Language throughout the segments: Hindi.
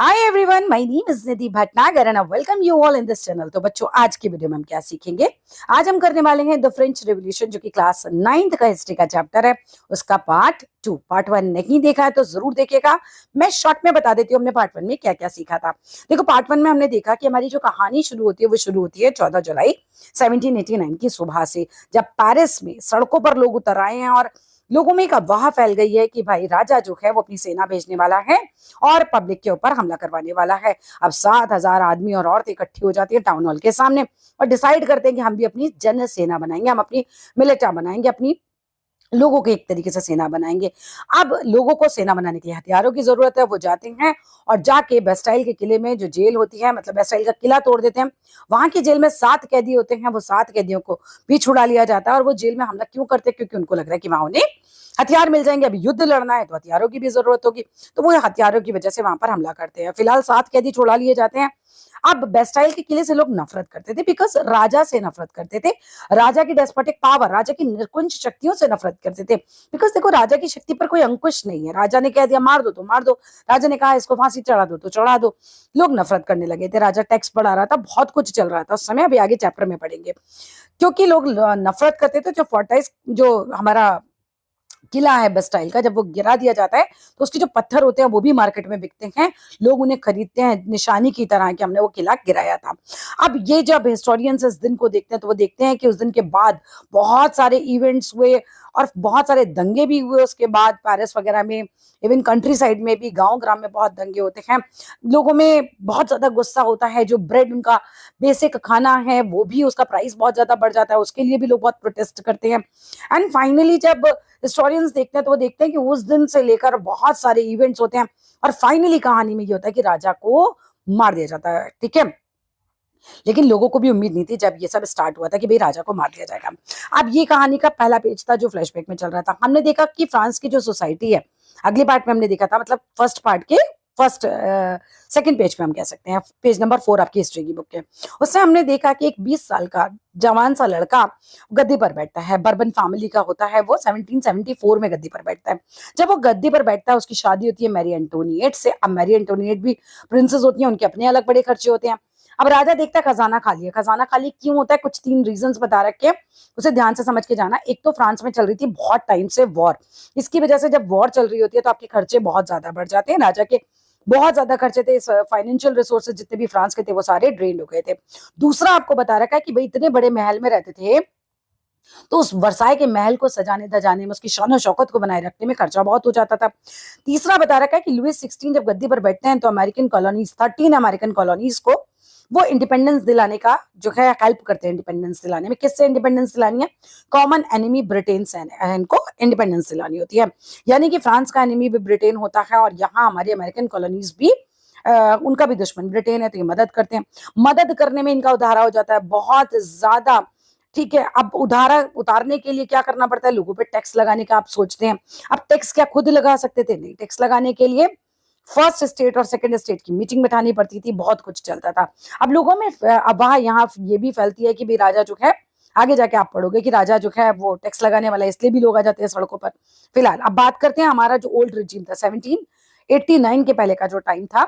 Hi everyone, my name is Nidhi Bhatnagar and I welcome you all in this channel. तो बच्चों, आज की वीडियो में हम क्या सीखेंगे? आज हम करने वाले हैं द फ्रेंच रेवोल्यूशन, जो कि क्लास 9th का हिस्ट्री का चैप्टर है, उसका पार्ट 2। पार्ट 1 नहीं देखा है तो जरूर देखिएगा। मैं शॉर्ट में बता देती हूँ हमने पार्ट 1 में क्या क्या सीखा था। देखो, पार्ट 1 में हमने देखा कि हमारी जो कहानी शुरू होती है वो शुरू होती है 14 जुलाई 1789 की सुबह से, जब पेरिस में सड़कों पर लोग उतर आए हैं और लोगों में एक अफवाह फैल गई है कि भाई राजा जो है वो अपनी सेना भेजने वाला है और पब्लिक के ऊपर हमला करवाने वाला है। अब 7,000 आदमी और औरतें इकट्ठी हो जाती है टाउन हॉल के सामने और डिसाइड करते हैं कि हम भी अपनी जन सेना बनाएंगे, हम अपनी मिलिटा बनाएंगे, अपनी लोगों की एक तरीके से सेना बनाएंगे। अब लोगों को सेना बनाने के लिए हथियारों की जरूरत है। वो जाते हैं और जाके बेस्टाइल के किले में, जो जेल होती है, मतलब बेस्टाइल का किला तोड़ देते हैं। वहां की जेल में 7 कैदी होते हैं। वो 7 कैदियों को भी छुड़ा लिया जाता है और वो जेल में हमला क्यों करते हैं? क्योंकि उनको लग रहा है कि वहां उन्हें हथियार मिल जाएंगे। अभी युद्ध लड़ना है तो हथियारों की भी जरूरत होगी, तो वो हथियारों की वजह से वहां पर हमला करते हैं। फिलहाल 7 कैदी छुड़ा लिए जाते हैं। अब बेस्टाइल के किले से लोग नफरत करते थे, बिकॉज राजा से नफरत करते थे, राजा की डेस्पोटिक पावर, राजा की निरकुंज शक्तियों से नफरत करते थे। बिकॉज देखो, राजा की शक्ति पर कोई अंकुश नहीं है। राजा ने कह दिया मार दो तो मार दो, राजा ने कहा इसको फांसी चढ़ा दो तो चढ़ा दो। लोग नफरत करने लगे थे। राजा टैक्स बढ़ा रहा था, बहुत कुछ चल रहा था उस समय। अभी आगे चैप्टर में पढ़ेंगे। क्योंकि लोग नफरत करते थे, जो फोर्टाइज, जो हमारा किला है बेस्टाइल का, जब वो गिरा दिया जाता है तो उसके जो पत्थर होते हैं वो भी मार्केट में बिकते हैं। लोग उन्हें खरीदते हैं निशानी की तरह कि हमने वो किला गिराया था। अब ये जब हिस्टोरियंस इस दिन को देखते हैं तो वो देखते हैं कि उस दिन के बाद बहुत सारे इवेंट्स हुए और बहुत सारे दंगे भी हुए उसके बाद पेरिस वगैरह में। इवन कंट्री साइड में भी, गांव ग्राम में बहुत दंगे होते हैं। लोगों में बहुत ज्यादा गुस्सा होता है। जो ब्रेड, उनका बेसिक खाना है, वो भी उसका प्राइस बहुत ज्यादा बढ़ जाता है, उसके लिए भी लोग बहुत प्रोटेस्ट करते हैं। एंड फाइनली जब हिस्टोरियंस देखते हैं तो वो देखते हैं कि उस दिन से लेकर बहुत सारे इवेंट्स होते हैं और फाइनली कहानी में ये होता है कि राजा को मार दिया जाता है। ठीक है, लेकिन लोगों को भी उम्मीद नहीं थी जब ये सब स्टार्ट हुआ था कि भाई राजा को मार दिया जाएगा। अब ये कहानी का पहला पेज था जो फ्लैशबैक में चल रहा था। हमने देखा कि फ्रांस की जो सोसाइटी है, अगले पार्ट में हमने देखा था, मतलब फर्स्ट पार्ट के फर्स्ट सेकंड पेज पे हम कह सकते हैं, पेज नंबर 4 आपकी हिस्ट्री की बुक के। उससे हमने देखा कि एक 20 साल का जवान सा लड़का गद्दी पर बैठता है। बर्बन फैमिली का होता है वो, 1774 में गद्दी पर बैठता है। जब वो गद्दी पर बैठता है, उसकी शादी होती है मैरी एंटोनिएट से। अब मैरी एंटोनिएट भी प्रिंसेस होती है, उनके अपने अलग बड़े खर्चे होते हैं। अब राजा देखता है खजाना खाली है। खजाना खाली क्यों होता है? कुछ 3 रीजंस बता रखे हैं, उसे ध्यान से समझ के जाना। एक तो फ्रांस में चल रही थी बहुत टाइम से वॉर। इसकी वजह से जब वॉर चल रही होती है तो आपके खर्चे बहुत ज्यादा बढ़ जाते हैं। राजा के बहुत ज्यादा खर्चे थे, फाइनेंशियल रिसोर्सेज जितने भी फ्रांस के थे वो सारे ड्रेन हो गए थे। दूसरा आपको बता रखा है कि भाई इतने बड़े महल में रहते थे तो उस वर्साय के महल को सजाने धजाने में, उसकी शान और शौकत को बनाए रखने में खर्चा बहुत हो जाता था। तीसरा बता रखा है कि लुइस 16 जब गद्दी पर बैठते हैं तो अमेरिकन कॉलोनीज, 13 अमेरिकन कॉलोनीज को वो इंडिपेंडेंस दिलाने का जो है हेल्प करते हैं। इंडिपेंडेंस दिलाने में किससे इंडिपेंडेंस दिलानी है? कॉमन एनिमी ब्रिटेन से इनको इंडिपेंडेंस दिलानी होती है। यानी कि फ्रांस का एनिमी भी ब्रिटेन होता है और यहाँ हमारी अमेरिकन कॉलोनीज भी उनका भी दुश्मन ब्रिटेन है, तो ये मदद करते हैं। मदद करने में इनका उधारा हो जाता है बहुत ज्यादा। ठीक है, अब उधारा उतारने के लिए क्या करना पड़ता है? लोगों पे टैक्स लगाने का आप सोचते हैं। अब टैक्स क्या खुद लगा सकते थे? नहीं, टैक्स लगाने के लिए फर्स्ट स्टेट और सेकंड स्टेट की मीटिंग बिठानी पड़ती थी। बहुत कुछ चलता था। अब लोगों में अब वहां यहाँ ये भी फैलती है कि भाई राजा जो है, आगे जाके आप पढ़ोगे कि राजा जो है वो टैक्स लगाने वाला है, इसलिए भी लोग आ जाते हैं सड़कों पर। फिलहाल अब बात करते हैं हमारा जो ओल्ड रिजीम था, 1789 के पहले का जो टाइम था,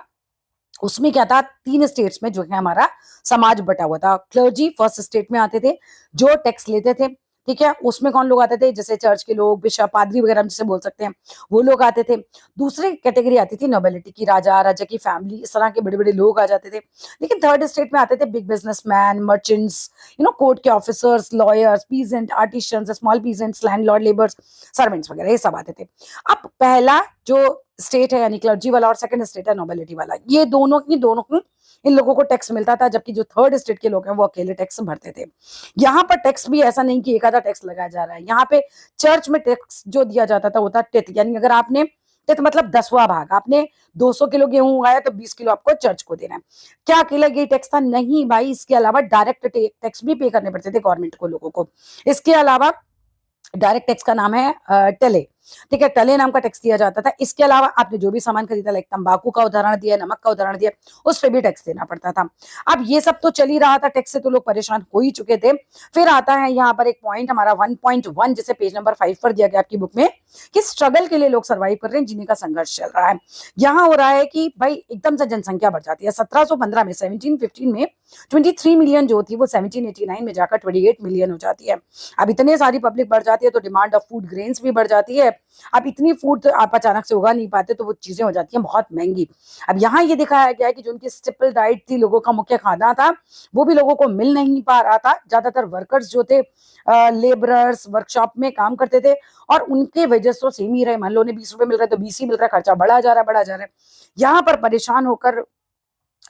उसमें क्या था? 3 स्टेट्स में जो है हमारा समाज बटा हुआ था। क्लर्जी फर्स्ट स्टेट में आते थे जो टैक्स लेते थे। ठीक है, उसमें कौन लोग आते थे? जैसे चर्च के लोग, बिशप, पादरी वगैरह हम जिसे बोल सकते हैं, वो लोग आते थे। दूसरी कैटेगरी आती थी नोबिलिटी की, राजा, राजा की फैमिली, इस तरह के बड़े बड़े लोग आ जाते थे। लेकिन थर्ड स्टेट में आते थे बिग बिजनेसमैन, मर्चेंट्स, कोर्ट के officers, lawyers, peasant, artisans, small peasants, landlord, labours, servants वगैरह, ये सब आते थे। अब पहला जो स्टेट है यानी क्लर्जी वाला, और सेकंड स्टेट है नोबिलिटी वाला, ये दोनों की इन लोगों को टैक्स मिलता था, जबकि जो थर्ड स्टेट के लोग हैं वो अकेले टैक्स भरते थे। यहाँ पर टैक्स भी ऐसा नहीं कि एक आधा टैक्स लगाया जा रहा है। यहाँ पे चर्च में टैक्स जो दिया जाता था वो था टेथ, यानी अगर आपने टेथ मतलब 10वां भाग, आपने 200 किलो गेहूं उगाया तो 20 किलो आपको चर्च को देना है। क्या अकेला ये टैक्स था? नहीं भाई, इसके अलावा डायरेक्ट टैक्स भी पे करने पड़ते थे गवर्नमेंट को, लोगों को। इसके अलावा डायरेक्ट टैक्स का नाम है टेले। ठीक है, टले नाम का टैक्स दिया जाता था। इसके अलावा आपने जो भी सामान खरीदा, लाइक तंबाकू का उदाहरण दिया, नमक का उदाहरण दिया, उस पर भी टैक्स देना पड़ता था। अब ये सब तो चल ही रहा था, टैक्स से तो लोग परेशान हो ही चुके थे। फिर आता है यहाँ पर एक पॉइंट हमारा 1.1, जिसे पेज नंबर 5 पर दिया गया आपकी बुक में, कि स्ट्रगल के लिए लोग सर्वाइव कर रहे हैं, जीने का संघर्ष चल रहा है। यहाँ हो रहा है कि भाई एकदम से जनसंख्या बढ़ जाती है। 1715 में 1715 में 23 मिलियन जो थी वो 1789 में जाकर 28 मिलियन हो जाती है। अब इतने सारी पब्लिक बढ़ जाती है तो डिमांड ऑफ फूड ग्रेन्स भी बढ़ जाती है। अब इतनी फूड तो आप अचानक से उगा नहीं पाते, तो वो चीजें हो जाती हैं बहुत महंगी। अब यहाँ ये दिखाया गया है कि जो उनकी स्टेपल डाइट थी, लोगों का मुख्य खाना था, वो भी लोगों को मिल नहीं पा रहा था। ज्यादातर वर्कर्स जो थे, लेबरर्स वर्कशॉप में काम करते थे, और उनके वजह से सेम ही रहे। मान लो उन्हें 20 रुपए मिल रहे तो 20 ही मिल रहा है, खर्चा बढ़ा जा रहा है, बढ़ा जा रहा है। यहाँ पर परेशान होकर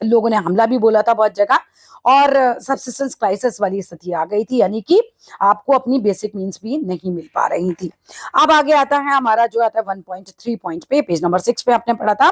लोगों ने हमला भी बोला था बहुत जगह, और सब्सिस्टेंस क्राइसिस वाली स्थिति आ गई थी, यानी कि आपको अपनी बेसिक मीन्स भी नहीं मिल पा रही थी। अब आगे आता है हमारा जो आता है 1.3 पॉइंट पे, पेज नंबर 6 पे आपने पढ़ा था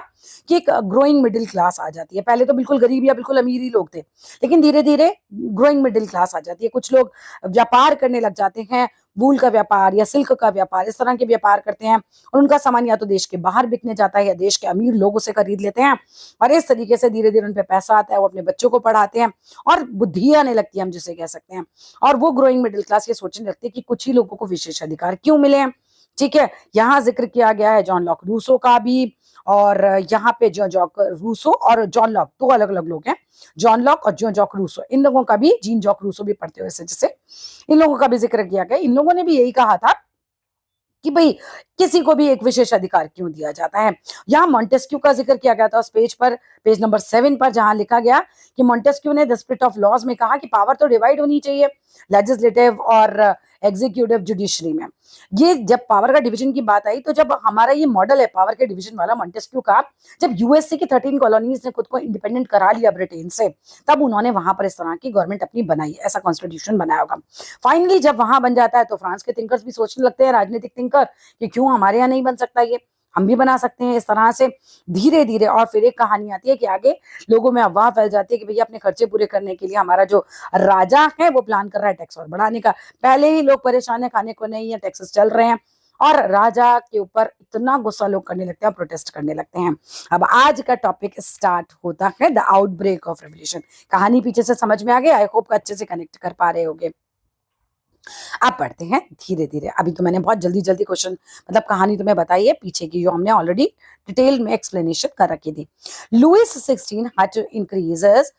कि एक ग्रोइंग मिडिल क्लास आ जाती है। पहले तो बिल्कुल गरीब या बिल्कुल अमीर ही लोग थे, लेकिन धीरे धीरे ग्रोइंग मिडिल क्लास आ जाती है। कुछ लोग व्यापार करने लग जाते हैं, वूल का व्यापार या सिल्क का व्यापार, इस तरह के व्यापार करते हैं, और उनका सामान या तो देश के बाहर बिकने जाता है या देश के अमीर लोग उसे खरीद लेते हैं, और इस तरीके से धीरे धीरे उन पे पैसा आता है, वो अपने बच्चों को पढ़ाते हैं, और बुद्धि आने लगती है, हम जिसे कह सकते हैं। और वो ग्रोइंग मिडिल क्लास ये सोचने लगती है कि कुछ ही लोगों को विशेष अधिकार क्यों मिले हैं। ठीक है, यहाँ जिक्र किया गया है जॉन लॉक रूसो का भी, और यहाँ पे जो जॉक रूसो और जॉन लॉक दो अलग अलग लोग हैं। जॉन लॉक और जो जॉक रूसो, इन लोगों का भी, जीन जॉक रूसो भी पढ़ते हुए जिसे, इन लोगों का भी जिक्र किया गया। इन लोगों ने भी यही कहा था कि भाई किसी को भी एक विशेष अधिकार क्यों दिया जाता है। यहाँ मॉन्टेस्क्यू का जिक्र किया गया था उस पेज पर, पेज नंबर 7 पर, जहां लिखा गया कि मॉन्टेस्क्यू ने द स्पिरिट ऑफ लॉज में कहा कि पावर तो डिवाइड होनी चाहिए, लेजिस्लेटिव और एग्जीक्यूटिव जुडिशरी में। ये जब पावर का डिवीजन की बात आई, तो जब हमारा ये मॉडल है पावर के डिवीजन वाला मॉन्टेस्क्यू का, जब यूएसए की 13 कॉलोनीज ने खुद को इंडिपेंडेंट करा लिया ब्रिटेन से, तब उन्होंने वहां पर इस तरह की गवर्नमेंट अपनी बनाई, ऐसा कॉन्स्टिट्यूशन बनाया होगा। फाइनली जब वहां बन जाता है तो फ्रांस के थिंकर्स भी सोचने लगते हैं, राजनीतिक थिंकर, कि क्यों हमारे यहाँ नहीं बन सकता, ये हम भी बना सकते हैं। इस तरह से धीरे धीरे, और फिर एक कहानी आती है कि आगे लोगों में अफवाह फैल जाती है कि भैया अपने खर्चे पूरे करने के लिए हमारा जो राजा है वो प्लान कर रहा है टैक्स और बढ़ाने का। पहले ही लोग परेशान है, खाने को नहीं है, टैक्सेस चल रहे हैं, और राजा के ऊपर इतना गुस्सा लोग करने लगते हैं, प्रोटेस्ट करने लगते हैं। अब आज का टॉपिक स्टार्ट होता है, द आउटब्रेक ऑफ रेवोल्यूशन। कहानी पीछे से समझ में आ गई, आई होप अच्छे से कनेक्ट कर पा रहे होगे। अब पढ़ते हैं धीरे धीरे। अभी तो मैंने बहुत जल्दी जल्दी क्वेश्चन, मतलब कहानी तुम्हें बताई है, पीछे की जो हमने ऑलरेडी डिटेल में एक्सप्लेनेशन कर रखी थी। Louis 16 had to increases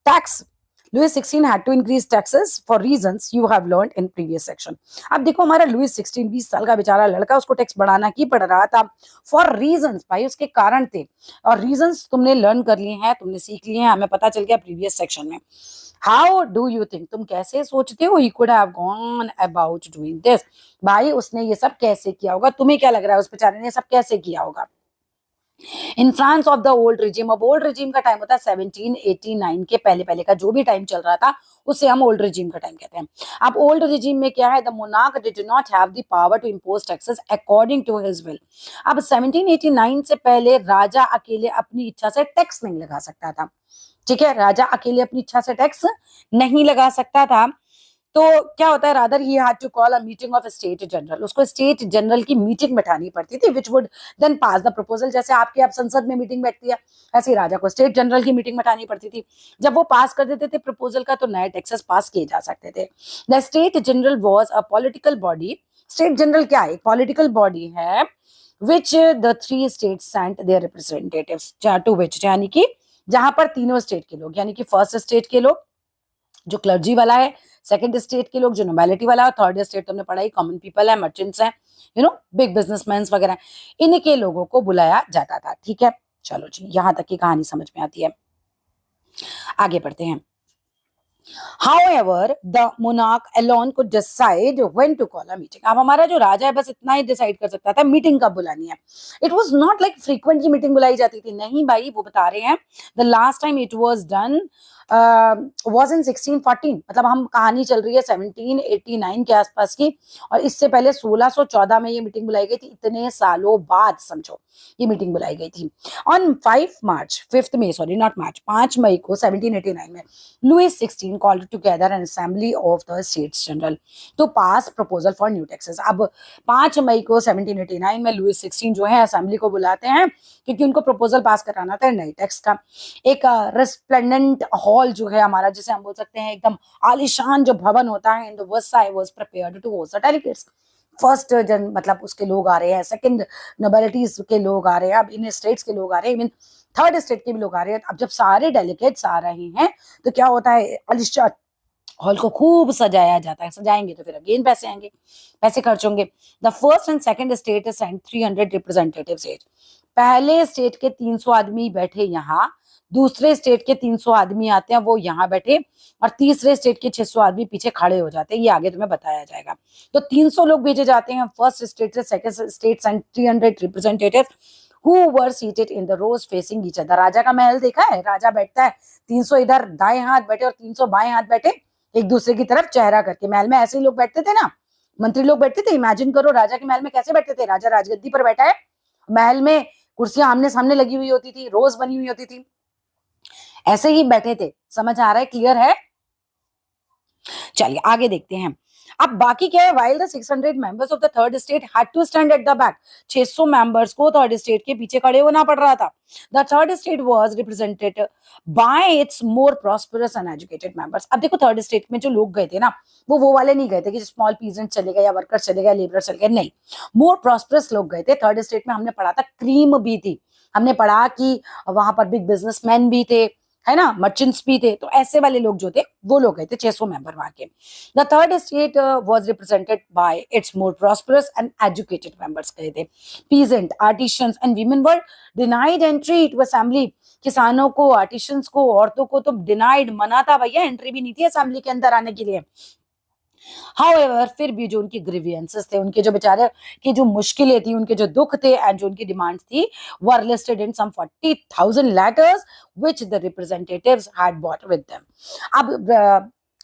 tax. Louis 16 had to increase taxes for reasons you have learned in previous section. अब देखो हमारा लुइस 16 20 साल का बेचारा लड़का, उसको टैक्स बढ़ाना की पड़ रहा था। फॉर रीजंस, भाई उसके कारण थे, और रीजंस तुमने लर्न कर लिए हैं, तुमने सीख लिए हैं, हमें पता चल गया प्रीवियस सेक्शन में। हाउ डू यू थिंक, तुम कैसे सोचते हो, he could have gone about doing this, भाई उसने ये सब कैसे किया होगा, तुम्हें क्या लग रहा है उस बेचारे ने सब कैसे किया होगा। In France of the old regime, अब ओल्ड रिजीम का टाइम होता है 1789 के पहले पहले का जो भी टाइम चल रहा था, उसे हम ओल्ड रिजीम का टाइम कहते हैं। अब ओल्ड रिजीम में क्या है, the monarch did not have the power to impose taxes according to his will. अब 1789 से पहले राजा अकेले अपनी इच्छा से टैक्स नहीं लगा सकता था। ठीक है, राजा अकेले अपनी इच्छा से टैक्स नहीं लगा सकता था। तो क्या होता है, rather he had to call a meeting of state general, उसको स्टेट जनरल की मीटिंग बैठानी पड़ती थी, which would then pass the proposal. जैसे आपके आप संसद में मीटिंग बैठती है, ऐसे ही राजा को स्टेट जनरल की मीटिंग बैठानी पड़ती थी। जब वो पास कर देते थे प्रपोजल का, तो नए टैक्सेस पास किए जा सकते थे। The state general was a political body. State general क्या है, पॉलिटिकल बॉडी है, which the 3 states sent their representatives to which, यानी कि जहां पर तीनों स्टेट के लोग, यानी कि फर्स्ट स्टेट के लोग जो क्लर्जी वाला है, सेकंड स्टेट के लोग जो नोबेलिटी वाला है, थर्ड स्टेट तुमने पढ़ाई कॉमन पीपल है, मर्चेंट्स हैं, यू नो बिग बिजनेसमैन वगैरह, इनके लोगों को बुलाया जाता था। ठीक है, चलो जी, यहां तक की कहानी समझ में आती है। आगे बढ़ते हैं। However, the monarch alone could decide when to call a meeting. अब हमारा जो राजा है बस इतना ही डिसाइड कर सकता था मीटिंग कब बुलानी है। It was not like frequently meeting बुलाई जाती थी, नहीं भाई, वो बता रहे हैं the last time it was done was in 1614, मतलब हम कहानी चल रही है 1789 के आसपास की, और इससे पहले 1614 में ये मीटिंग बुलाई गई थी। इतने सालों बाद समझो ये मीटिंग बुलाई गई थी। ऑन 5 मई को 1789 में Louis 16 16 called together an assembly of the States General to pass proposal for new taxes. अब 5 मई को 1789 में लुइस 16 जो है असेंबली को बुलाते हैं क्योंकि उनको प्रपोजल पास कराना था नई टैक्स का। एक रेस्प्लेंडेंट हॉल जो है हमारा, जिसे हम बोल सकते हैं एकदम आलीशान जो भवन होता है, in the Versailles was prepared to host the delegates. First जन मतलब उसके लोग आ रहे हैं, सेकंड नोबिलिटीज के लोग आ रहे हैं, अब इन स्टेट्स के लोग आ रहे हैं, इवन थर्ड स्टेट के भी लोग आ रहे हैं। अब जब सारे डेलीगेट्स आ रहे हैं तो क्या होता है, आलीशान हॉल को खूब सजाया जाता है। सजाएंगे तो फिर अगेन पैसे आएंगे, पैसे खर्च होंगे। The first and second state sent 300 representatives at. पहले स्टेट के 300 आदमी बैठे यहाँ, दूसरे स्टेट के 300 आदमी आते हैं वो यहाँ बैठे, और तीसरे स्टेट के 600 आदमी पीछे खड़े हो जाते हैं। ये आगे तुम्हें बताया जाएगा। तो 300 लोग भेजे जाते हैं फर्स्ट स्टेट से, second state and 300 representative who were seated in the rows facing each other। राजा का महल देखा है, राजा बैठता है, 300 इधर दाएं हाथ बैठे और 300 बाएं हाथ बैठे, एक दूसरे की तरफ चेहरा करके। महल में ऐसे ही लोग बैठते थे ना, मंत्री लोग बैठते थे। इमेजिन करो राजा के महल में कैसे बैठते थे। राजा राजगद्दी पर बैठा है, महल में कुर्सियां आमने सामने लगी हुई होती थी, रोज बनी हुई होती थी, ऐसे ही बैठे थे। समझ आ रहा है, क्लियर है? चलिए आगे देखते हैं। अब बाकी क्या है, while the 600 members of the third state had to stand at the back, 600 members को थर्ड स्टेट के पीछे खड़े होना पड़ रहा था। The third state was represented by its more prosperous and educated members। अब देखो थर्ड स्टेट में जो लोग गए थे ना, वो वाले नहीं गए थे कि स्मॉल पीजेंट चले गए या वर्कर्स चले गए, लेबर चले गए, नहीं, मोर प्रॉस्परस लोग गए थे। थर्ड स्टेट में हमने पढ़ा था क्रीम भी थी, हमने पढ़ा कि वहां पर बिग बिजनेसमैन भी थे, है ना, मर्चेंट्स भी थे। तो ऐसे वाले लोग जो थे वो लोग गए थे, 600 मेंबर वहां के। The third state was represented by its more prosperous and educated members गए थे। Peasant, artisans and women were denied entry to assembly. किसानों को, आर्टिशियंस को, औरतों को तो डिनाइड, मना था भैया, एंट्री भी नहीं थी असेंबली के अंदर आने के लिए। हाउएवर फिर भी जो उनकी ग्रीवियंसेस थे, उनके जो बेचारे की जो मुश्किलें थी, उनके जो दुख थे एंड जो उनकी डिमांड्स थी, were listed in some 40,000 letters which the representatives had bought with them. अब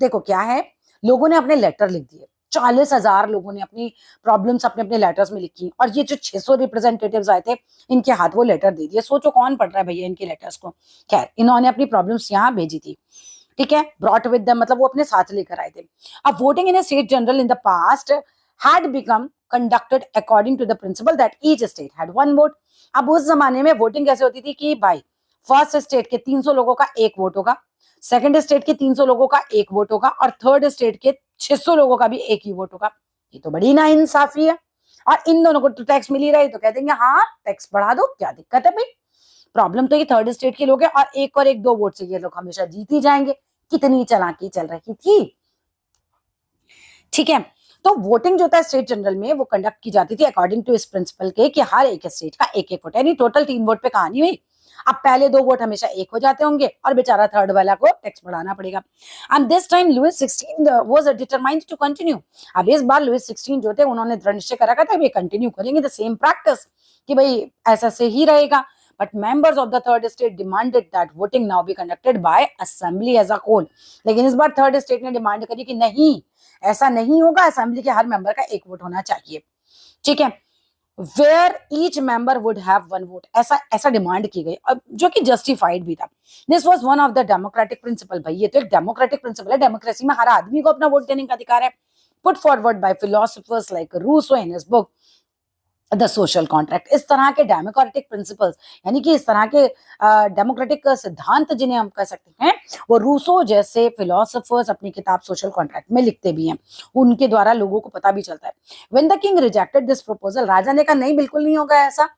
देखो क्या है, लोगों ने अपने लेटर लिख दिए, 40,000 लोगों ने अपनी प्रॉब्लम्स अपने अपने लेटर्स में लिखी, और ये जो 600 रिप्रेजेंटेटिव्स आए थे इनके हाथ वो लेटर दे दिए। सोचो कौन पढ़ रहा है भैया इनके लेटर्स को। खैर, इन्होंने अपनी प्रॉब्लम्स यहाँ भेजी थी, ठीक है, ब्रॉट विद देम मतलब वो अपने साथ लेकर आए थे। अब voting in a state general in the past had become conducted according to the principle that each state had one vote. अब उस जमाने में वोटिंग कैसे होती थी कि भाई फर्स्ट स्टेट के 300 लोगों का एक वोट होगा, सेकंड स्टेट के 300 लोगों का एक वोट होगा, और थर्ड स्टेट के 600 लोगों का भी एक ही वोट होगा। ये तो बड़ी नाइंसाफी है। और इन दोनों को तो टैक्स मिल ही रहा है, तो कह देंगे हाँ टैक्स बढ़ा दो, क्या दिक्कत है भाई। प्रॉब्लम तो ये थर्ड स्टेट के लोग हैं, और एक दो वोट से ये लोग हमेशा जीत ही जाएंगे। कितनी चालाकी चल रही थी, ठीक है। तो वोटिंग जो था स्टेट जनरल में वो कंडक्ट की जाती थी अकॉर्डिंग टू इस प्रिंसिपल के कि हर एक स्टेट का एक एक वोट, यानी टोटल 3 वोट पे कहानी हुई। अब पहले 2 वोट हमेशा एक हो जाते होंगे और बेचारा थर्ड वाला को टैक्स बढ़ाना पड़ेगा। And this time Louis 16 was determined to continue. अब इस बार लुइस 16 जो थे उन्होंने दृढ़ निश्चय कर रखा था ये कंटिन्यू करेंगे द सेम प्रैक्टिस, कि भाई ऐसा से ही रहेगा। But members of the third state demanded that voting now be conducted by assembly as a whole। लेकिन इस बार थर्ड स्टेट ने डिमांड करी कि नहीं, ऐसा नहीं होगा, असेंबली के हर मेंबर का एक वोट होना चाहिए, ठीक है। Where each member would have one vote, ऐसा डिमांड की गई, अब जो कि जस्टिफाइड भी था। This was one of the democratic principle। भाई ये तो एक डेमोक्रेटिक प्रिंसिपल है, डेमोक्रेसी में हर आदमी को अपना वोट देने का अधिकार है। Put forward by philosophers like Rousseau in his book the social contract. इस तरह के डेमोक्रेटिक प्रिंसिपल्स, यानी कि इस तरह के डेमोक्रेटिक सिद्धांत जिन्हें हम कह सकते हैं, वो रूसो जैसे फिलोसोफर्स अपनी किताब सोशल कॉन्ट्रैक्ट में लिखते भी हैं, उनके द्वारा लोगों को पता भी चलता है। When the king rejected this proposal, राजा ने कहा नहीं, बिल्कुल नहीं होगा ऐसा,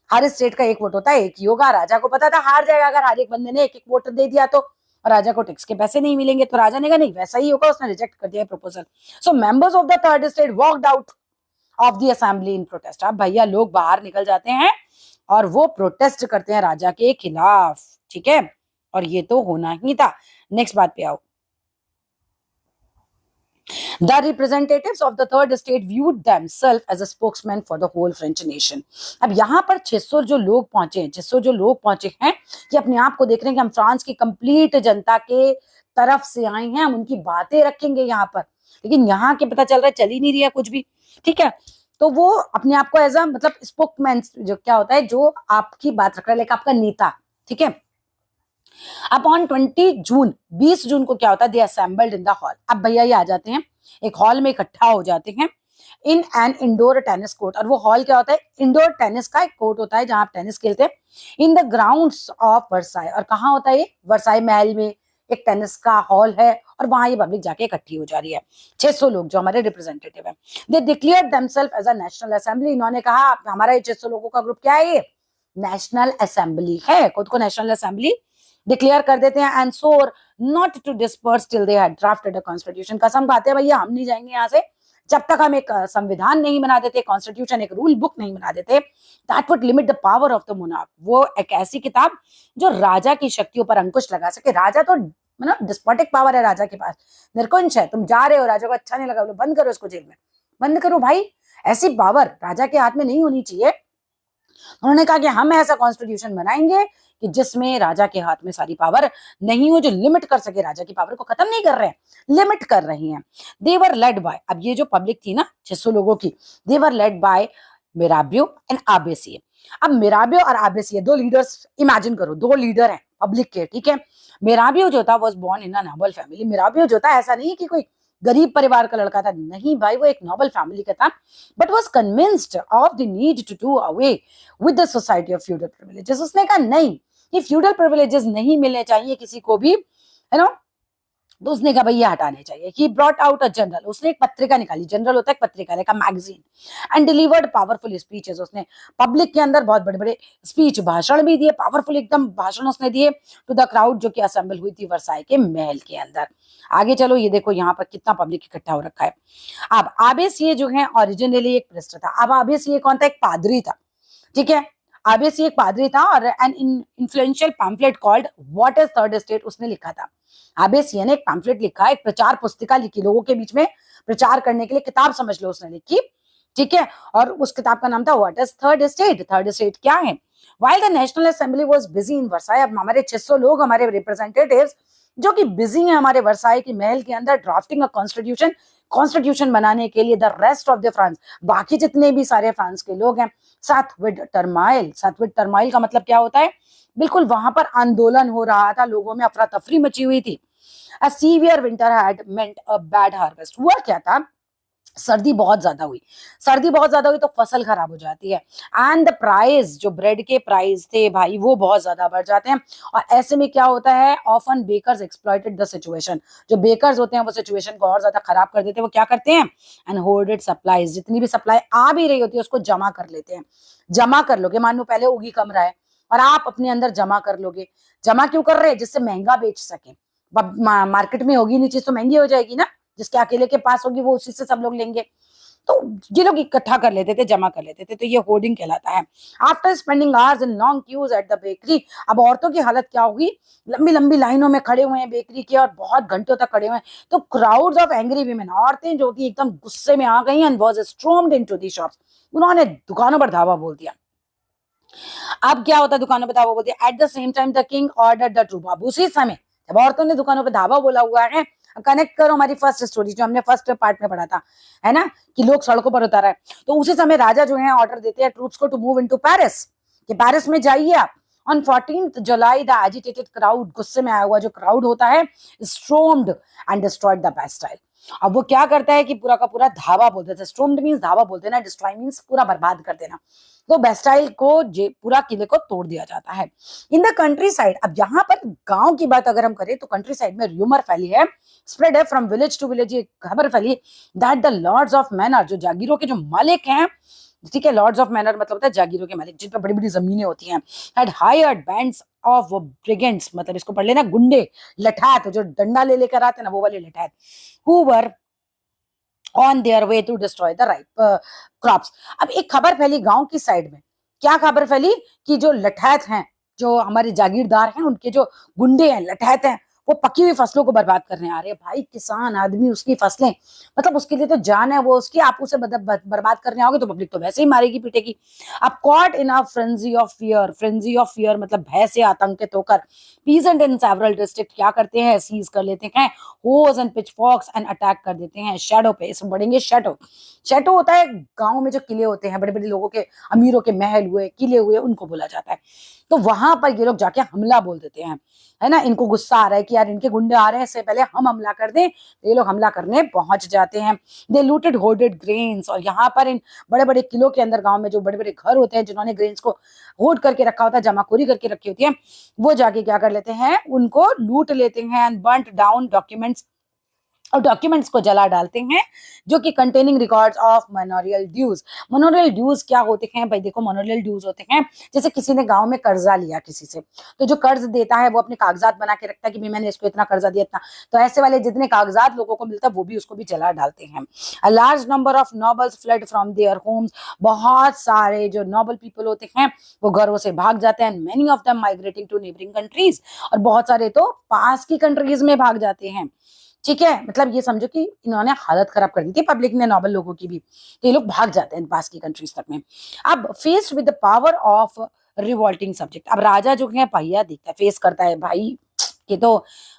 हर स्टेट का एक वोट होता है, एक ही होगा। राजा को पता था हार जाएगा अगर हर एक बंदे ने एक एक वोट दे दिया तो राजा को टैक्स के पैसे नहीं मिलेंगे। तो राजा ने कहा नहीं, वैसा ही होगा, उसने रिजेक्ट कर दिया proposal. So members of the third state walked out of the assembly in protest. अब भैया लोग बाहर निकल जाते हैं और वो प्रोटेस्ट करते हैं राजा के खिलाफ, ठीक है, और ये तो होना ही था। नेक्स्ट बात पे आओ। The representatives of the third state viewed themselves as a spokesman for the whole French nation। अब यहाँ पर 600 जो लोग पहुंचे हैं, 600 जो लोग पहुंचे हैं, कि अपने आप को देख रहे हैं कि हम फ्रांस की कंप्लीट जनता के तरफ से आए हैं, हम उनकी बातें रखेंगे यहाँ पर। लेकिन यहाँ के पता चल रहा है चल ही नहीं रहा कुछ भी, ठीक है। तो वो अपने आप को एज अ मतलब स्पोकमैन, जो क्या होता है, जो आपकी बात रख रहा है, लाइक आपका नेता, ठीक है। अपॉन 20 जून, 20 जून को क्या होता है, दे असेंबल्ड इन द हॉल। अब भैया ये आ जाते हैं, एक हॉल में इकट्ठा हो जाते हैं in an indoor tennis court. और वो हॉल क्या होता है, इंडोर टेनिस का एक कोर्ट होता है जहां आप टेनिस खेलते हैं, in the grounds of Versailles. और कहाँ होता है ये, वर्साई महल में एक टेनिस का हॉल है, और वहां ये पब्लिक जाके इकट्ठी हो जा रही है। 600 लोग जो हमारे रिप्रेजेंटेटिव है, they declare themselves as a national assembly. इन्होंने कहा हमारा ये 600 लोगों का ग्रुप क्या है, ये नेशनल असेंबली है, खुद को नेशनल असेंबली डिक्लेयर कर देते हैं। And swore not to disperse till they had drafted a constitution. कसम खाते हैं भैया हम नहीं जाएंगे यहाँ से जब तक हम एक संविधान नहीं बना देते, कॉन्स्टिट्यूशन, एक रूल बुक नहीं बना देते। That would limit the power of the monarch. वो एक ऐसी किताब जो राजा की शक्तियों पर अंकुश लगा सके। राजा तो मतलब डिस्पोटिक पावर है राजा के पास, निरकुंज है। तुम जा रहे हो, राजा को अच्छा नहीं लगा, बोलो बंद करो इसको जेल में, बंद करो भाई। ऐसी पावर राजा के हाथ में नहीं होनी चाहिए। उन्होंने कहा कि हम ऐसा कॉन्स्टिट्यूशन बनाएंगे कि जिसमें राजा के हाथ में सारी पावर नहीं हो, जो लिमिट कर सके, राजा की पावर को खत्म नहीं कर रहे हैं, लिमिट कर रही हैं। दे वर लेड बाय, अब ये जो पब्लिक थी ना 600 लोगों की, दे वर लेड बाय मिराबियो एंड आबेसिए। अब मिराबियो और आबेसिए दो लीडर्स इमेजिन करो, दो लीडर हैं पब्लिक के, ठीक है। मिराबियो जो था was born in a noble family. Mirabeau जो था ऐसा नहीं कि कोई गरीब परिवार का लड़का था, नहीं भाई, वो एक नोबल फैमिली का था, but was convinced of the need to do away with the society of feudal privileges. उसने कहा नहीं, ये फ्यूडल प्रिविलेजेस नहीं मिलने चाहिए किसी को भी, है ना। तो उसने कहा भैया हटाने चाहिए। He brought out a general, उसने एक पत्रिका निकाली, जनरल होता है एक पत्रिका, एक magazine, and delivered powerful speeches. उसने पब्लिक के अंदर बहुत बड़े बड़े स्पीच, भाषण भी दिए, पावरफुल एकदम भाषण उसने दिए टू द क्राउड जो कि असेंबल हुई थी वर्साई के महल के अंदर। आगे चलो, ये देखो यहाँ पर कितना पब्लिक इकट्ठा हो रखा है। अब आबेसिए जो है ओरिजिनली एक प्रेस्ट था। अब आबेसिए कौन था, एक पादरी था, ठीक है। आबेसिए एक पादरी था, और an influential pamphlet called what is third state उसने लिखा था। आबेसिए ने एक पैम्फलेट लिखा, एक प्रचार पुस्तिका लिखी, लोगों के बीच में प्रचार करने के लिए किताब समझ लो उसने लिखी, ठीक है। और उस किताब का नाम था what is third state. Third state क्या है। While the national assembly was busy in Versailles, अब हमारे 600 लोग, हमारे रिप्रेजेंटेटिव्स जो कि बिजी हैं हमारे वर्साई के महल के अंदर ड्राफ्टिंग अ कॉन्स्टिट्यूशन, कॉन्स्टिट्यूशन बनाने के लिए, the rest of the France, बाकी जितने भी सारे फ्रांस के लोग हैं, साथ विद टर्माइल। साथ विद टर्माइल का मतलब क्या होता है, बिल्कुल वहां पर आंदोलन हो रहा था, लोगों में अफरा तफरी मची हुई थी। A severe winter had meant a bad harvest। हुआ क्या था, सर्दी बहुत ज्यादा हुई, सर्दी बहुत ज्यादा हुई तो फसल खराब हो जाती है। एंड द प्राइस, जो ब्रेड के प्राइस थे भाई, वो बहुत ज्यादा बढ़ जाते हैं। और ऐसे में क्या होता है, often bakers exploited the situation. जो बेकर्स होते हैं वो सिचुएशन को और ज्यादा खराब कर देते हैं। वो क्या करते हैं, एंड होर्डेड सप्लाईज, जितनी भी सप्लाई आ भी रही होती है उसको जमा कर लेते हैं। जमा कर लोगे, मान लो पहले उगी कम रहा है और आप अपने अंदर जमा कर लोगे। जमा क्यों कर रहे हैं, जिससे महंगा बेच सके। मार्केट में होगी नहीं चीज तो महंगी हो जाएगी ना, जिसके अकेले के पास होगी वो उसी से सब लोग लेंगे। तो ये लोग इकट्ठा कर लेते थे, जमा कर लेते थे, तो ये होर्डिंग कहलाता है। After spending hours in long queues at the bakery, अब औरतों की हालत क्या होगी, लंबी लंबी लाइनों में खड़े हुए हैं बेकरी के, और बहुत घंटों तक खड़े हुए हैं। तो क्राउड्स ऑफ एंग्री वीमेन, औरतें जो थी एकदम गुस्से में आ गई, and was stormed into the shops, उन्होंने दुकानों पर धावा बोल दिया। अब क्या होता है, दुकानों पर धावा बोल दिया। At the same time the king order the troop, अब उसी समय जब औरतों ने दुकानों पर धावा बोला हुआ है, कनेक्ट करो हमारी फर्स्ट स्टोरी जो हमने फर्स्ट पार्ट में पढ़ा था, है ना, कि लोग सड़कों पर उतर रहे हैं। तो उसी समय राजा जो है ऑर्डर देते हैं ट्रूप्स को टू मूव इनटू पेरिस, कि पेरिस में जाइए आप। On 14th July the agitated crowd, गुस्से में आया हुआ जो क्राउड होता है, स्ट्रोम्ड एंड डिस्ट्रॉयड द बेस्टाइल। अब वो क्या करता है कि पूरा का पूरा धावा बोलते थे। स्ट्रोम्ड मींस धावा बोलते ना, डिस्ट्रॉय मींस पूरा बर्बाद कर देना। तो बेस्टाइल को पूरा किले को तोड़ दिया जाता है। इन द कंट्री साइड, अब यहाँ पर गांव की बात अगर हम करें तो कंट्री साइड में र्यूमर फैली है, स्प्रेड है फ्रॉम विलेज टू विलेज, ये खबर फैली that the lords of manor, जो जागीरों के जो मालिक हैं, ठीक है, लॉर्ड्स ऑफ मैनर मतलब होता है जागीरों के मालिक, जिन पर बड़ी बड़ी जमीनें होती हैं, हैड हायर्ड बैंड्स ऑफ ब्रिगेंड्स, मतलब इसको पढ़ लेना गुंडे, लठात, जो डंडा ले लेकर आते हैं ना वो वाले लठात, who were on their way to destroy the ripe crops. अब एक खबर फैली गांव की साइड में, क्या खबर फैली, कि जो लठैत हैं, जो हमारे जागीरदार हैं, उनके जो गुंडे हैं, लठैत हैं, वो पकी हुई फसलों को बर्बाद करने आ रहे हैं। भाई किसान आदमी, उसकी फसलें, मतलब उसके लिए तो जान है वो उसकी, आप उसे बर्बाद करने आओगे तो पब्लिक तो वैसे ही मारेगी पीटेगी। अब caught in a frenzy of fear, frenzy of fear मतलब भय से आतंकित होकर, पीजेंट इन सेवरल डिस्ट्रिक्ट क्या करते हैं, सीज कर लेते हैं होज एंड पिचफॉक्स एंड अटैक कर देते हैं शैडो पे। इसमें बढ़ेंगे शैडो। शैडो होता है गांव में जो किले होते हैं, बड़े बड़े लोगों के, अमीरों के महल हुए, किले हुए, उनको बोला जाता है। तो वहां पर ये लोग जाके हमला बोल देते हैं, है ना। इनको गुस्सा आ रहा है कि यार इनके गुंडे आ रहे हैं, इससे पहले हम हमला कर दें, तो ये लोग हमला करने पहुंच जाते हैं। दे लूटेड होर्डेड ग्रेन्स, और यहाँ पर इन बड़े बड़े किलों के अंदर गांव में जो बड़े बड़े घर होते हैं जिन्होंने ग्रेन्स को होल्ड करके रखा होता है, जमाखोरी करके रखी होती है, वो जाके क्या कर लेते हैं, उनको लूट लेते हैं एंड बर्न्ट डाउन डॉक्यूमेंट्स, और डॉक्यूमेंट्स को जला डालते हैं जो कि containing records of manorial dues. Manorial dues क्या होते हैं भाई, देखो मनोरियल ड्यूज होते हैं जैसे किसी ने गांव में कर्जा लिया किसी से, तो जो कर्ज देता है वो अपने कागजात बना के रखता है कि मैंने इसको इतना कर्जा दिया इतना, तो ऐसे वाले जितने कागजात लोगों को मिलता है वो भी उसको भी जला डालते हैं। A large number of nobles flood from their homes, बहुत सारे जो नोबल पीपल होते हैं वो घरों से भाग जाते हैं, many of them migrating to neighbouring countries, और बहुत सारे तो पास की कंट्रीज में भाग जाते हैं। ठीक है, मतलब ये समझो कि इन्होंने हालत खराब कर दी थी पब्लिक ने, नोबल लोगों की भी, तो ये लोग भाग जाते हैं पास की कंट्रीज तक में। अब faced with the power of revolting subject, अब राजा जो है पहिया दिखता है, फेस करता है भाई ये तो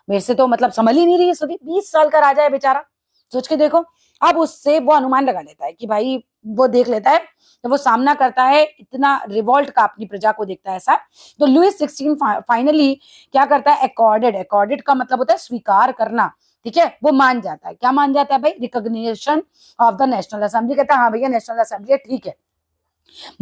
मेरे से तो मतलब संभल ही नहीं रही है, 20 साल का राजा है बेचारा, सोच के देखो। अब उससे वो अनुमान लगा लेता है कि भाई, वो देख लेता है तो वो सामना करता है इतना रिवॉल्ट का, अपनी प्रजा को देखता है ऐसा, तो लुइस 16 फाइनली क्या करता है, अकॉर्डेड, अकॉर्डेड का मतलब होता है स्वीकार करना, ठीक है, वो मान जाता है, क्या मान जाता है भाई, recognition of the national assembly, कहता है हाँ भैया नेशनल असेंबली है, ठीक है,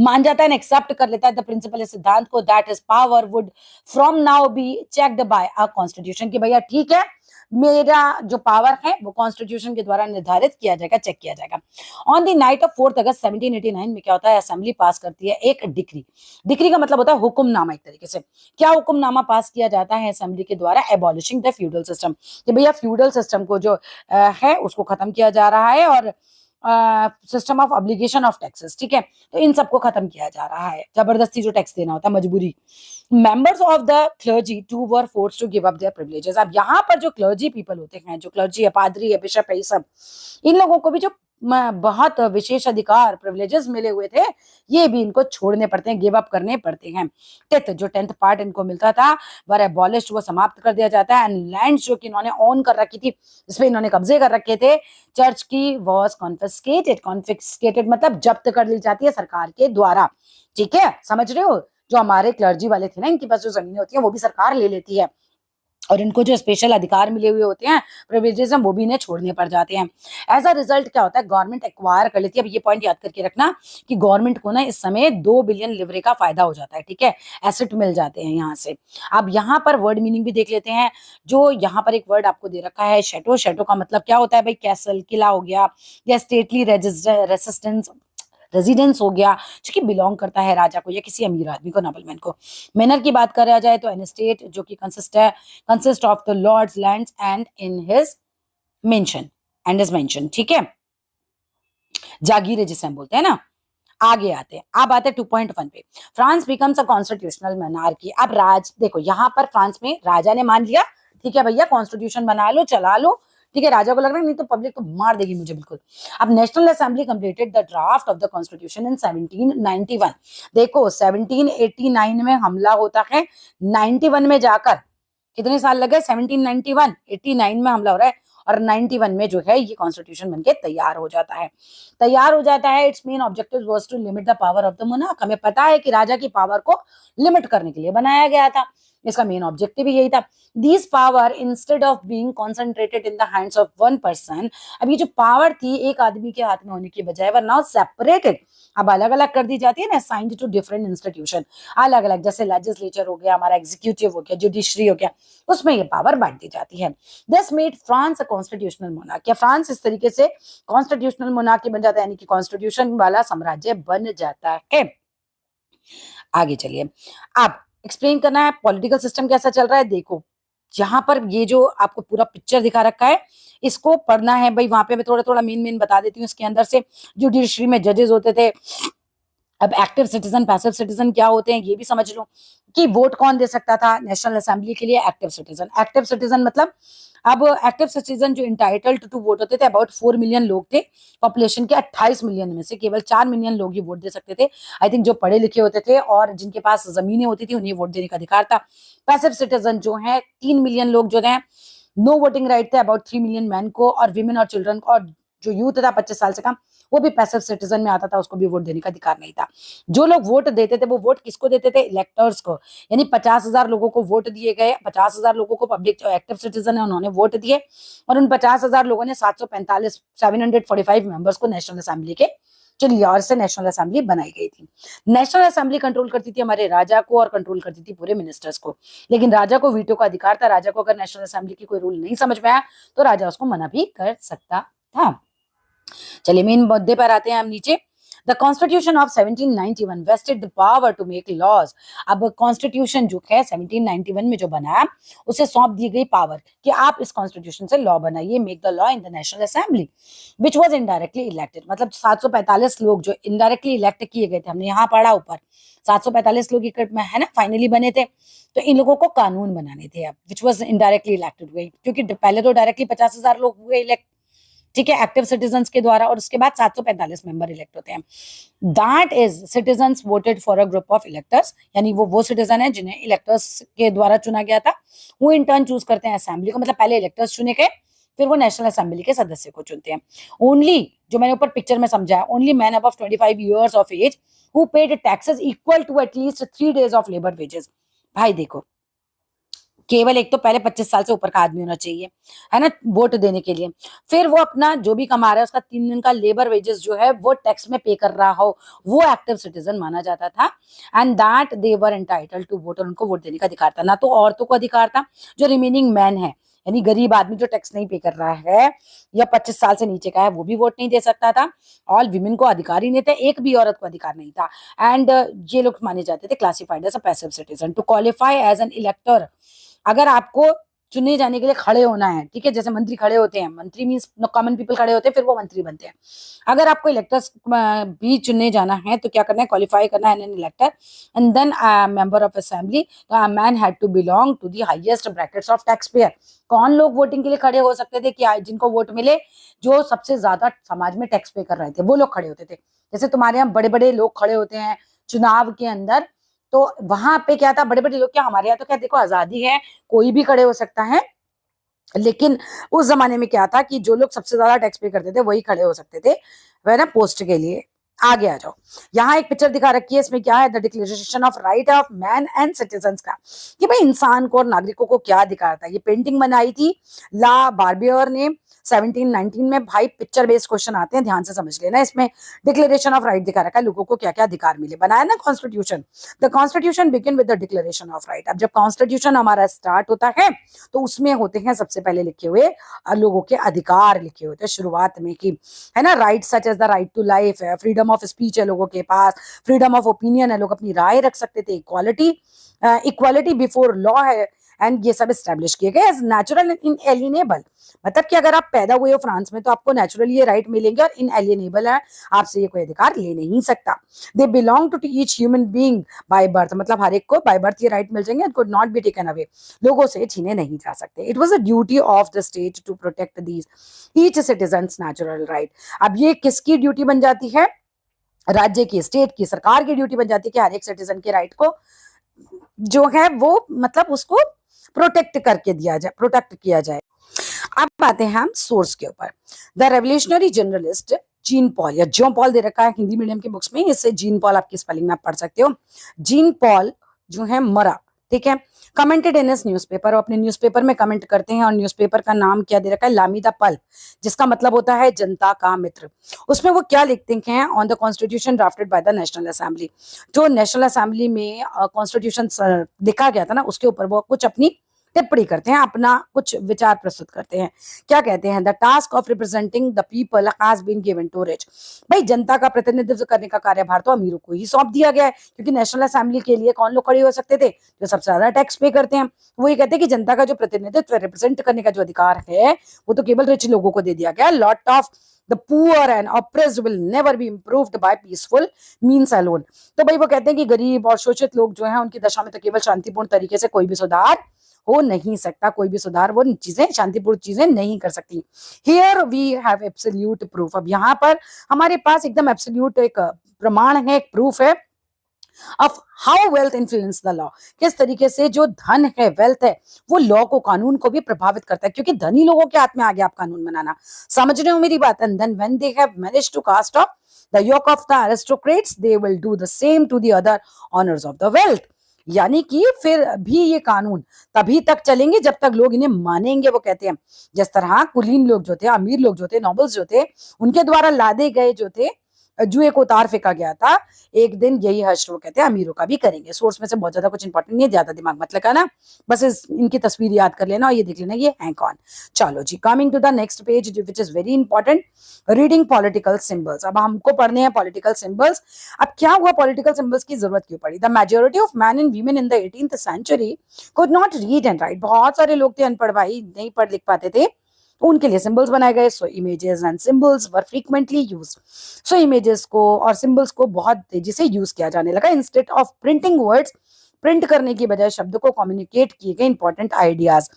मान जाता है, एक्सेप्ट कर लेता है द प्रिंसिपल, इस सिद्धांत को, that is power wood from now be checked by a constitution, कि भैया ठीक है, मेरा जो पावर है वो कॉन्स्टिट्यूशन के द्वारा निर्धारित किया जाएगा, चेक किया जाएगा। ऑन द नाइट ऑफ 4 अगस्त 1789 में क्या होता है, असेंबली पास करती है एक डिक्री, डिक्री का मतलब होता है हुक्मनामा, एक तरीके से क्या हुक्मनामा पास किया जाता है असेंबली के द्वारा, एबॉलिशिंग द फ्यूडल सिस्टम, कि भैया फ्यूडल सिस्टम को जो है उसको खत्म किया जा रहा है, और system of obligation of taxes, ठीक है, तो इन सबको खत्म किया जा रहा है, जबरदस्ती जो टैक्स देना होता है, मजबूरी। Members of the clergy to were force to give up their privileges, अब यहाँ पर जो क्लर्जी पीपल होते हैं, जो क्लर्जी है, पादरी है, बिशप है, ये सब, इन लोगों को भी जो बहुत विशेष अधिकार प्रिविलेजेस मिले हुए थे, ये भी इनको छोड़ने पड़ते हैं, गिव अप करने पड़ते हैं। जो 10th पार्ट इनको मिलता था वर एबॉलिश्ड, वो समाप्त कर दिया जाता है, एंड लैंड जो कि इन्होंने ओन कर रखी थी, इस पे इन्होंने कब्जे कर रखे थे, चर्च की वॉज कॉन्फिस्केटेड, कॉन्फिस्केटेड मतलब जब्त कर ली जाती है सरकार के द्वारा, ठीक है, समझ रहे हो, जो हमारे क्लर्जी वाले थे ना, इनके पास जो जमीनें होती हैं वो भी सरकार ले लेती है, और इनको जो स्पेशल अधिकार मिले हुए होते हैं, प्रिविलेजेस, वो भी इन्हें छोड़ने पड़ जाते हैं। एज अ रिजल्ट क्या होता है, गवर्नमेंट एक्वायर कर लेती है, अब ये पॉइंट याद करके रखना कि गवर्नमेंट को ना इस समय 2 बिलियन लिवरे का फायदा हो जाता है, ठीक है, एसेट मिल जाते हैं यहाँ से। अब यहाँ पर वर्ड मीनिंग भी देख लेते हैं, जो यहाँ पर एक वर्ड आपको दे रखा है शेटो, शेटो का मतलब क्या होता है भाई, कैसल, किला हो गया, या स्टेटली रेजिस्टेंस, रेजिडेंस हो गया, जो कि बिलोंग करता है राजा को या किसी अमीर आदमी को, नोबलमैन को। मैनर की बात करा जाए तो एन स्टेट जो कि consist of the lords lands and in his mansion, and is mansion, ठीक है, जागीर जिसे हम बोलते हैं ना। आगे आते हैं, अब आते हैं 2.1 पे, France becomes a constitutional monarchy. अब राज देखो, यहाँ पर फ्रांस में राजा ने मान लिया, ठीक है भैया कॉन्स्टिट्यूशन बना लो, चला लो, ठीक है, राजा को लग रहा है नहीं तो पब्लिक तो मार देगी मुझे बिल्कुल। अब national assembly completed the draft of the constitution in 1791, देखो 1789 में हमला होता है, 91 में जाकर कितने साल लगे, 1791, 89 में हमला हो रहा है, और 91 में जो है ये कॉन्स्टिट्यूशन बनके तैयार हो जाता है, तैयार हो जाता है। Its main objective was to limit the power of the monarch, हमें पता है कि राजा की पावर को लिमिट करने के लिए बनाया गया था, इसका मेन ऑब्जेक्टिव ही यही था। This power instead of being concentrated in the hands of one person, अब ये जो पावर थी एक आदमी के हाथ में होने की बजाय वर नाउ सेपरेटेड, अब अलग अलग कर दी जाती है ना, असाइंड टू डिफरेंट इंस्टीट्यूशन, अलग अलग, जैसे लेजिस्लेचर हो गया, हमारा एग्जीक्यूटिव हो गया, जुडिशरी हो गया, उसमें ये पावर बांट दी जाती है। This made France a constitutional monarchy, France इस तरीके से कॉन्स्टिट्यूशनल मोनार्की बन जाता है, यानी कि कॉन्स्टिट्यूशन वाला साम्राज्य बन जाता है। आगे चलिए, अब एक्सप्लेन करना है पॉलिटिकल सिस्टम कैसा चल रहा है। देखो यहाँ पर ये जो आपको पूरा पिक्चर दिखा रखा है, इसको पढ़ना है भाई, वहां पे मैं थोड़ा थोड़ा मेन बता देती हूँ इसके अंदर से। जुडिशरी में जजेस होते थे, अब एक्टिव सिटीजन पैसिव सिटीजन क्या होते हैं ये भी समझ लो, कि वोट कौन दे सकता था नेशनल असेंबली के लिए, एक्टिव सिटीजन। एक्टिव सिटीजन मतलब, अब एक्टिव सिटीजन जो इंटाइटल्ड टू वोट होते थे, अबाउट 4 मिलियन लोग थे पॉपुलेशन के, 28 मिलियन में से केवल 4 मिलियन लोग ही वोट दे सकते थे, आई थिंक जो पढ़े लिखे होते थे और जिनके पास जमीनें होती थी उन्हें वोट देने का अधिकार था। पैसिव सिटीजन जो है 3 मिलियन लोग जो है नो वोटिंग राइट थे, अबाउट 3 मिलियन मैन को, और विमेन और चिल्ड्रन को, और जो यूथ था 25 साल से कम, वो भी पैसिव सिटीजन में आता था, उसको भी वोट देने का अधिकार नहीं था। जो लोग वोट देते थे वो वोट किसको देते थे? इलेक्टर्स को। यानी 50,000 लोगों को वोट दिए गए, 50,000 लोगों को पब्लिक जो एक्टिव सिटीजन है उन्होंने वोट दिए, और उन 50,000 लोगों ने 745 मेंबर्स को नेशनल असेंबली के चुन लिया, और इससे नेशनल असेंबली बनाई गई थी। नेशनल असेंबली कंट्रोल करती थी हमारे राजा को और कंट्रोल करती थी पूरे मिनिस्टर्स को, लेकिन राजा को वीटो का अधिकार था। राजा को अगर नेशनल असेंबली की कोई रूल नहीं समझ में आया तो राजा उसको मना भी कर सकता था। चलिए मेन मुद्दे पर आते हैं हम नीचे। The constitution of 1791 vested the power to make laws. अब कॉन्स्टिट्यूशन जो है 1791 में जो बना, उसे सौंप दी गई पावर कि आप इस कॉन्स्टिट्यूशन से लॉ बनाइए, make the law in the national assembly which was indirectly elected. मतलब 745 लोग जो इनडायरेक्टली इलेक्ट किए गए थे, हमने यहाँ पढ़ा ऊपर 745 लोग है ना फाइनली बने थे, तो इन लोगों को कानून बनाने थे अब, विच वाज इनडायरेक्टली इलेक्टेड हुए, क्योंकि पहले तो डायरेक्टली 50,000 लोग हुए इलेक्ट, ठीक है, एक्टिव सिटीजन्स के द्वारा, और उसके बाद 745 मेंबर इलेक्ट होते हैं। That is citizens voted for a group of electors, यानी वो सिटीजन है जिन्हें इलेक्टर्स के द्वारा चुना गया था, वो इन टर्न चूज करते हैं असेंबली को। मतलब पहले इलेक्टर्स चुने गए, फिर वो नेशनल असेंबली के सदस्य को चुनते हैं। ओनली, जो मैंने ऊपर पिक्चर में समझाया, only man above 25 years of age who paid taxes equal to at least 3 days of labour wages. भाई देखो, केवल एक तो पहले 25 साल से ऊपर का आदमी होना चाहिए, है ना, वोट देने के लिए। फिर वो अपना जो भी कमा रहा है उसका 3 दिन का लेबर वेजेस जो है वो टैक्स में पे कर रहा हो, वो एक्टिव सिटीजन माना जाता था। And that they were entitled to vote, और उनको वोट देने का अधिकार था। ना तो औरतों को अधिकार था, जो रिमेनिंग मैन है, यानी गरीब आदमी जो टैक्स नहीं पे कर रहा है या 25 साल से नीचे का है, वो भी वोट नहीं दे सकता था। ऑल विमेन को अधिकार ही नहीं था, एक भी औरत को अधिकार नहीं था। एंड ये लोग माने जाते थे classified as a passive citizen. To qualify as an elector, अगर आपको चुने जाने के लिए खड़े होना है, ठीक है, जैसे मंत्री खड़े होते हैं, मंत्री मींस कॉमन पीपल खड़े होते हैं, फिर वो मंत्री बनते हैं। अगर आपको इलेक्टर्स भी चुनने जाना है तो क्या करना है? क्वालिफाई करना है an elector and then member of assembly. Man had to belong to the highest brackets of tax payer. कौन लोग वोटिंग के लिए खड़े हो सकते थे? कि जिनको वोट मिले, जो सबसे ज्यादा समाज में टैक्स पे कर रहे थे, वो लोग खड़े होते थे। जैसे तुम्हारे यहाँ बड़े बड़े लोग खड़े होते हैं चुनाव के अंदर, तो वहां पे क्या था, बड़े बड़े लोग क्या, हमारे यहाँ तो क्या, देखो आजादी है, कोई भी खड़े हो सकता है, लेकिन उस जमाने में क्या था कि जो लोग सबसे ज्यादा टैक्स पे करते थे वही खड़े हो सकते थे, वह ना, पोस्ट के लिए। आगे आ जाओ, यहाँ एक पिक्चर दिखा रखी है, इसमें क्या है? The declaration of right of man and citizens का, कि भाई इंसान को और नागरिकों को क्या अधिकार था। ये पेंटिंग बनाई थी ला बार्बियर ने 1719 में। भाई पिक्चर बेस्ड क्वेश्चन आते हैं, ध्यान से समझ लेना। इसमें डिक्लेरेशन ऑफ राइट दिखा रखा है, लोगों को क्या क्या अधिकार मिले, बनाया ना constitution. The constitution begin with the declaration of right. अब जब कॉन्स्टिट्यूशन हमारा स्टार्ट होता है तो उसमें होते हैं सबसे पहले लिखे हुए लोगों के अधिकार लिखे होते हैं शुरुआत में, कि है ना, right such as the right to life है, फ्रीडम ऑफ स्पीच है लोगों के पास, फ्रीडम ऑफ ओपिनियन है, लोग अपनी राय रख सकते थे, इक्वालिटी बिफोर लॉ है, एंड ये सब स्टैब्लिश किए गए एज नेचुरल एंड इनएलिएनेबल। मतलब कि अगर आप पैदा हुए हो फ्रांस में तो आपको नेचुरली ये राइट मिलेंगे, और इनएलिएनेबल है, आपसे ये कोई अधिकार ले नहीं सकता। They belong to each human being by birth, मतलब हर एक को बाय बर्थ ये राइट मिल जाएंगे, and could not be taken away, लोगों से छीने नहीं जा सकते। It was a duty of the state to protect these each citizens natural right. अब ये किसकी ड्यूटी बन जाती है? राज्य की, स्टेट की, सरकार की ड्यूटी बन जाती है कि हर एक सिटीजन के राइट को जो है वो, मतलब उसको प्रोटेक्ट करके दिया जाए, प्रोटेक्ट किया जाए। अब आते हैं हम सोर्स के ऊपर। The revolutionary journalist Jean Paul, या जॉन पॉल दे रखा है हिंदी मीडियम की बुक्स में, इससे जीन पॉल आपकी स्पेलिंग में आप पढ़ सकते हो। जीन पॉल जो है मरा, ठीक है, कमेंटेड इन इस न्यूज़पेपर, अपने न्यूज़पेपर में कमेंट करते हैं, और न्यूज़पेपर का नाम क्या दे रखा है? लामी द पल्प, जिसका मतलब होता है जनता का मित्र। उसमें वो क्या लिखते हैं? On the constitution drafted by the national assembly. जो नेशनल असेंबली में कॉन्स्टिट्यूशन लिखा गया था ना, उसके ऊपर वो कुछ अपनी टिप्पणी करते हैं, अपना कुछ विचार प्रस्तुत करते हैं। क्या कहते हैं? The task of representing the people has been given to rich. भाई जनता का प्रतिनिधित्व करने का कार्यभार तो अमीरों को ही सौंप दिया गया है, क्योंकि नेशनल असेंबली के लिए कौन लोग खड़े हो सकते थे? जो सबसे ज्यादा टैक्स पे करते हैं। वो ये कहते हैं कि जनता का जो प्रतिनिधित्व, रिप्रेजेंट करने का जो अधिकार है, वो तो केवल रिच लोगों को दे दिया गया। Lot of the poor and oppressed will never be improved by peaceful means alone। तो भाई वो कहते हैं कि गरीब और शोषित लोग जो हैं, उनकी दशा में तो केवल शांतिपूर्ण तरीके से कोई भी सुधार हो नहीं सकता, कोई भी सुधार, वो चीजें, शांतिपूर्ण चीजें नहीं कर सकती। Here we have absolute proof. अब यहाँ पर हमारे पास एकदम एब्सोल्यूट एक प्रमाण है, एक प्रूफ है of how wealth influence the law, किस तरीके से जो धन है, वेल्थ है, वो लॉ को, कानून को भी प्रभावित करता है, क्योंकि धनी लोगों के हाथ में आ गया आप कानून बनाना। समझ रहे हो मेरी बात? And then when they have managed to cast off the yoke of the aristocrats they will do the same to the other owners of the wealth. यानी कि फिर भी ये कानून तभी तक चलेंगे जब तक लोग इन्हें मानेंगे। वो कहते हैं जिस तरह कुलीन लोग जो थे, अमीर लोग जो थे, नॉबल्स जो थे, उनके द्वारा लादे गए जो थे जुए को उतार फेंका गया था, एक दिन यही हश्र वो कहते हैं अमीरों का भी करेंगे। सोर्स में से बहुत ज्यादा कुछ इंपॉर्टेंट नहीं है, ज्यादा दिमाग मत लगाना, बस इनकी तस्वीर याद कर लेना और ये देख लेना ये है कौन। चलो जी, coming to the next page which is very important, reading political symbols. अब हमको पढ़ने हैं पॉलिटिकल सिंबल्स। अब क्या हुआ, पॉलिटिकल सिंबल्स की जरूरत क्यों पड़ी? The majority of man and women in the 18th century could not read and write. बहुत सारे लोग थे अनपढ़ भाई, नहीं पढ़ लिख पाते थे, उनके लिए सिंबल्स बनाए गए। So images and symbols were frequently used. So images को और सिंबल्स को बहुत तेजी से यूज किया जाने लगा। Instead of printing words, print करने की बजाय शब्द को कम्युनिकेट किए गए इंपॉर्टेंट आइडियाज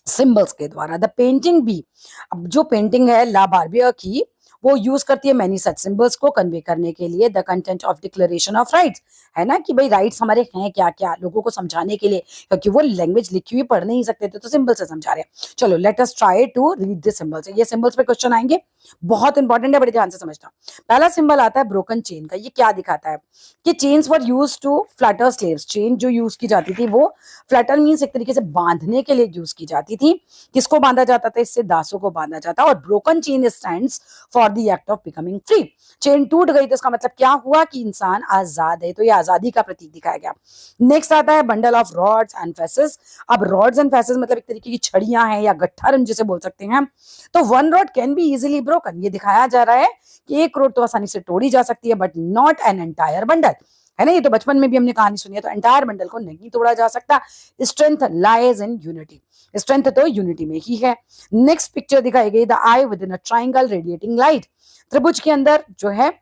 सिंबल्स के द्वारा। द पेंटिंग भी, अब जो पेंटिंग है ला बार्बियर की, वो यूज करती है मैनी सच सिंबल्स को कन्वे करने के लिए। The content of declaration of rights, है ना कि भाई राइट्स हमारे हैं क्या क्या, लोगों को समझाने के लिए, क्योंकि वो लैंग्वेज लिखी हुई पढ़ नहीं सकते थे, तो सिंबल से समझा रहे हैं। चलो let us try to read this symbols. ये सिंबल्स पे क्वेश्चन आएंगे, बहुत इंपॉर्टेंट है, बड़े ध्यान से समझना। पहला सिंबल आता है ब्रोकन चेन का। ये क्या दिखाता है कि chains were use to flutter slaves. Chain जो यूज की जाती थी वो फ्लटर मीन्स एक तरीके से बांधने के लिए यूज की जाती थी। किसको बांधा जाता था? इससे दासों को बांधा जाता। और broken chain stands for the act of becoming free. Chain टूट गई तो इसका मतलब क्या हुआ कि इंसान आजाद है, तो ये आजादी का प्रतीक दिखाया गया। नेक्स्ट आता है bundle of rods and faces. अब रॉड्स एंड फेसेस मतलब एक तरीके की छड़ियां हैं या गट्ठर हम जिसे बोल सकते हैं। तो one rod can be easily broken, ये दिखाया जा रहा है कि एक रॉड तो आसानी से तोड़ी जा सकती है, but not an entire bundle, है ना। ये तो बचपन में भी हमने कहानी सुनी है, तो एंटायर बंडल को नहीं तोड़ा जा सकता। Strength lies in unity, strength तो यूनिटी में ही है। नेक्स्ट पिक्चर दिखाई गई, the I with in a triangle radiating light. त्रिभुज के अंदर जो है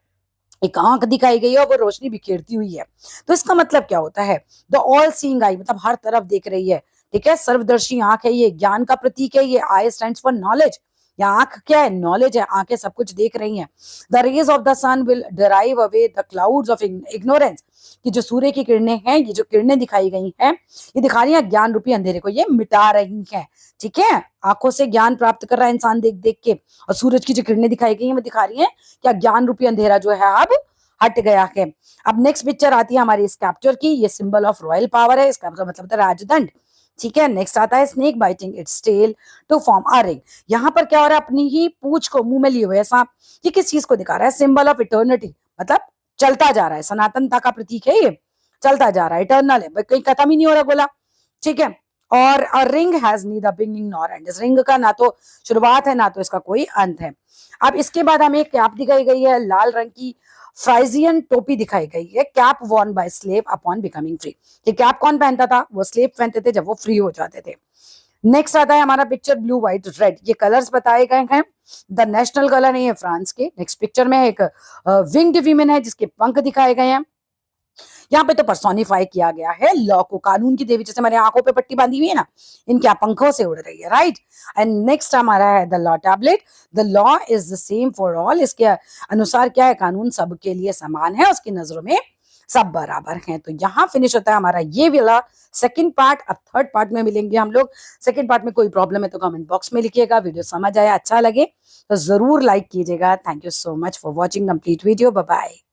एक आंख दिखाई गई है और वो रोशनी बिखेरती हुई है। तो इसका मतलब क्या होता है? द ऑल सीइंग आई, मतलब हर तरफ देख रही है, ठीक है। सर्वदर्शी आंख है, ये ज्ञान का प्रतीक है। ये आई स्टैंड्स फॉर नॉलेज, या आंख क्या है? नॉलेज है, आंखें सब कुछ देख रही हैं। The rays of the sun will drive away the clouds of ignorance, कि जो सूर्य की किरणें हैं, ये जो किरणें दिखाई गई हैं, ये दिखा रही हैं ज्ञान रूपी अंधेरे को, ये मिटा रही हैं, ठीक है। आंखों से ज्ञान प्राप्त कर रहा है इंसान देख देख के, और सूरज की जो किरणें दिखाई गई हैं वो दिखा रही हैं क्या? ज्ञान रूपी अंधेरा जो है अब हट गया है। अब नेक्स्ट पिक्चर आती है हमारी इस कैप्चर की, ये सिंबल ऑफ रॉयल पावर है, इसका मतलब होता है राजदंड, ठीक है। नेक्स्ट आता है snake biting its tail to form a ring. यहाँ पर क्या हो रहा है? अपनी ही पूंछ को मुंह में लिए हुए सांप। ये किस चीज को दिखा रहा है? सिंबल ऑफ इटर्निटी, मतलब चलता जा रहा है, सनातनता का प्रतीक है ये, चलता जा रहा है, इटर्नल है, कहीं खत्म ही नहीं हो रहा गोला, ठीक है। और a ring has neither beginning nor and, इस रिंग का ना तो शुरुआत है ना तो इसका कोई अंत है। अब इसके बाद हमें कैप दिखाई गई है, लाल रंग की फ्राइजियन टोपी दिखाई गई है, cap Warne bye slave upon becoming free. ये कैप कौन पहनता था? वो स्लेव पहनते थे जब वो फ्री हो जाते थे। नेक्स्ट आता है हमारा पिक्चर ब्लू व्हाइट रेड, ये कलर्स बताए गए हैं। द नेशनल कलर है ये फ्रांस के। नेक्स्ट पिक्चर में एक विंग्ड वीमेन है जिसके पंख दिखाए गए हैं। यहाँ पे तो पर्सोनिफाई किया गया है लॉ को, कानून की देवी, जैसे हमारे आंखों पे पट्टी बांधी हुई है ना, इनके पंखों से उड़ रही है, राइट। एंड नेक्स्ट हमारा है the law tablet. The law is the same for all, इसके अनुसार क्या है? कानून सबके लिए समान है, उसकी नजरों में सब बराबर हैं। तो यहाँ फिनिश होता है हमारा ये वाला सेकंड पार्ट। अब थर्ड पार्ट में मिलेंगे हम लोग। सेकंड पार्ट में कोई प्रॉब्लम है तो कमेंट बॉक्स में लिखिएगा। वीडियो समझ आया, अच्छा लगे तो जरूर लाइक कीजिएगा। Thank you so much for watching complete video. Bye bye.